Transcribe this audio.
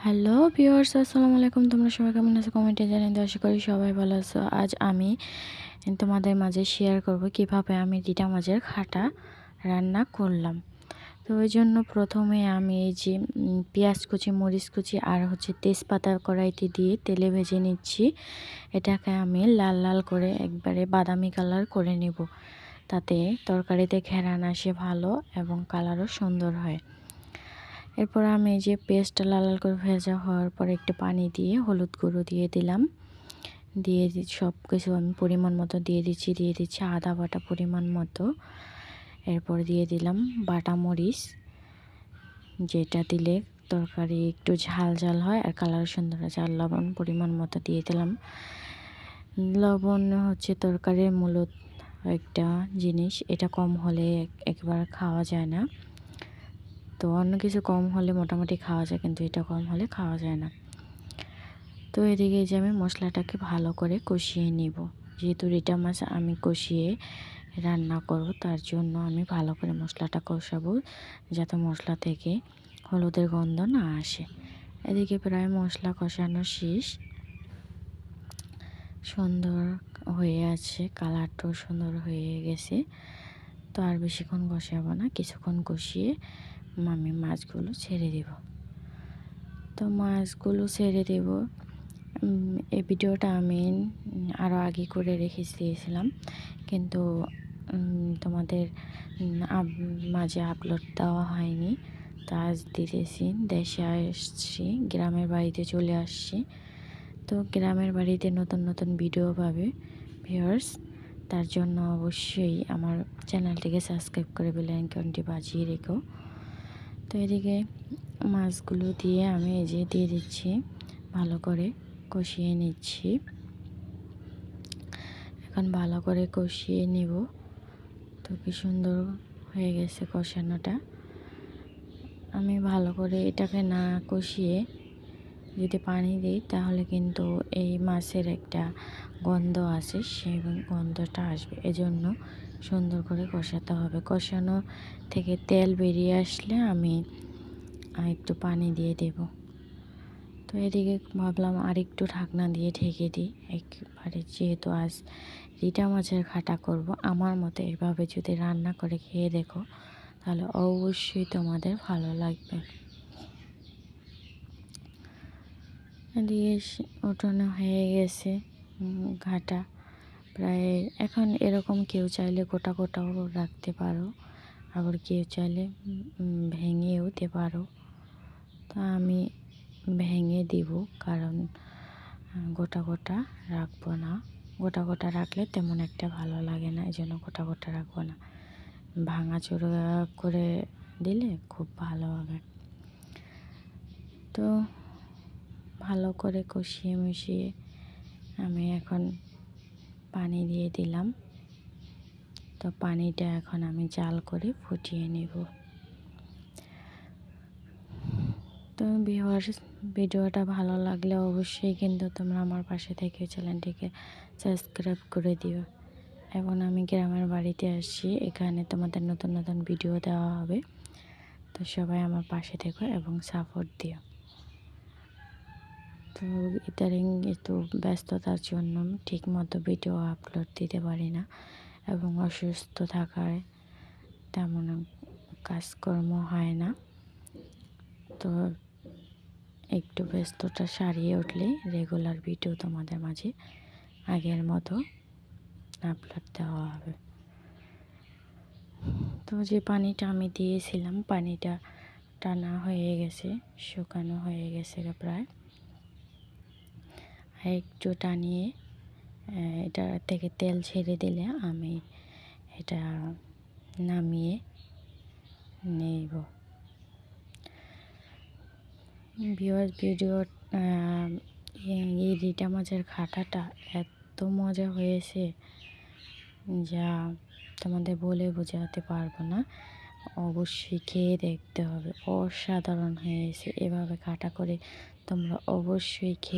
Hello viewers, আসসালামু আলাইকুম। তোমরা সবাই কেমন আছো? কমেন্টে জানিয়ে দাও। আশা করি সবাই ভালো আছো। আজ আমি তোমাদের মাঝে শেয়ার করব কিভাবে আমি রিটা মাছের খাটা রান্না করলাম। তো ওই জন্য প্রথমে আমি এই যে পেঁয়াজ কুচি, মরিচ কুচি আর তেজপাতা কড়াইতে দিয়ে তেলে ভেজে নিচ্ছি। এটাকে আমি লাল লাল করে একবারে বাদামি কালার করে নেব, তাতে তরকারিতে ঘেরান আসে ভালো এবং কালারও সুন্দর হয়। এরপর আমি এই যে পেস্টটা লাল লাল করে ভেজা হওয়ার পর একটু পানি দিয়ে হলুদ গুঁড়ো দিয়ে দিলাম, দিয়ে সব কিছু আমি পরিমাণ মতো দিয়ে দিচ্ছি আদা বাটা পরিমাণ মতো। এরপর দিয়ে দিলাম বাটা মরিচ, যেটা দিলে তরকারি একটু ঝাল ঝাল হয় আর কালার সুন্দর হয়। আর লবণ পরিমাণ মতো দিয়ে দিলাম। লবণ তরকারির মূলত একটা জিনিস, এটা কম হলে একবার খাওয়া যায় না। তো অন্য কিছু কম হলে মোটামুটি খাওয়া যায়, কিন্তু এটা কম হলে খাওয়া যায় না। তো এদিকে যে আমি মশলাটাকে ভালো করে কষিয়ে নিব। যেহেতু রিটা মাছ আমি কষিয়ে রান্না করব, তার জন্য আমি ভালো করে মশলাটা কষাবো, যাতে মশলা থেকে হলুদের গন্ধ না আসে। এদিকে প্রায় মশলা কষানো শেষ, সুন্দর হয়ে আছে, কালারটাও সুন্দর হয়ে গেছে। তো আর বেশিক্ষণ কষাবো না, কিছুক্ষণ কষিয়ে আমি মাছগুলো ছেড়ে দেব। তো মাছগুলো ছেড়ে দেব। এই ভিডিওটা আমি আরও আগে করে রেখে দিয়েছিলাম, কিন্তু তোমাদের মাঝে আপলোড দেওয়া হয়নি। তা আজ দিতেছি। দেশে আসছি, গ্রামের বাড়িতে চলে আসছি। তো গ্রামের বাড়িতে নতুন নতুন ভিডিও পাবে ভিউয়ার্স, তার জন্য অবশ্যই আমার চ্যানেলটিকে সাবস্ক্রাইব করে বেল আইকনটি বাজিয়ে রেখো। তো এদিকে মাছগুলো দিয়ে আমি এই যে দিয়ে দিচ্ছি, ভালো করে কষিয়ে নিচ্ছি। এখন ভালো করে কষিয়ে নিব। তো কি সুন্দর হয়ে গেছে কষানোটা। আমি ভালো করে এটাকে না কষিয়ে যদি পানি দিই, তাহলে কিন্তু এই মাছের একটা গন্ধ আছে, সেই গন্ধটা আসবে। এজন্য সুন্দর করে কষাতে হবে। কষানো থেকে তেল বেরিয়ে আসলে আমি একটু পানি দিয়ে দেব। তো এদিকে ভাবলাম আরেকটু ঢাকনা দিয়ে ঢেকে দিই একবারে, যেহেতু আজ রিটা মাছের খাটা করব। আমার মতে এভাবে যদি রান্না করে খেয়ে দেখো, তাহলে অবশ্যই তোমাদের ভালো লাগবে। এদিকে ওঠানো হয়ে গেছে ঘাটা প্রায়। এখন এরকম কেউ চাইলে গোটা গোটাও রাখতে পারো, আবার কেউ চাইলে ভেঙেও দিতে পারো। তো আমি ভেঙে দিব, কারণ গোটা গোটা রাখবো না। গোটা গোটা রাখলে তেমন একটা ভালো লাগে না, এই জন্য গোটা গোটা রাখবো না। ভাঙাচোরা করে দিলে খুব ভালো হবে। তো ভালো করে কষিয়ে মিশিয়ে আমি এখন পানি দিয়ে দিলাম। তো পানিটা এখন আমি জাল করে ফুটিয়ে নেব। তো ভিডিওটা ভালো লাগলে অবশ্যই কিন্তু তোমরা আমার পাশে থেকে চ্যানেলটিকে সাবস্ক্রাইব করে দিও। এখন আমি গ্রামের বাড়িতে আসছি, এখানে তোমাদের নতুন নতুন ভিডিও দেওয়া হবে। তো সবাই আমার পাশে থেকো এবং সাপোর্ট দিও। তো ইদানিং একটু ব্যস্ততার জন্য ঠিক মতো ভিডিও আপলোড দিতে পারি না, এবং অসুস্থ থাকায় তেমন কাজকর্ম হয় না। তো একটু ব্যস্ততা সারিয়ে উঠলে রেগুলার ভিডিও তোমাদের মাঝে আগের মতো আপলোড দেওয়া হবে। তো যে পানিটা আমি দিয়েছিলাম, পানিটা টানা হয়ে গেছে, শুকানো হয়ে গেছে প্রায়। আর একটু টানিয়ে এটা থেকে তেল ছেড়ে দিলে আমি এটা নামিয়ে নেব। ভিডিও এই রিটা মাছের খাটাটা এত মজা হয়েছে যা তোমাদের বলে বোঝাতে পারবো না। অবশ্যই খেয়ে দেখতে হবে, অসাধারণ হয়েছে। এভাবে খাটা করে তোমরা অবশ্যই খেয়ে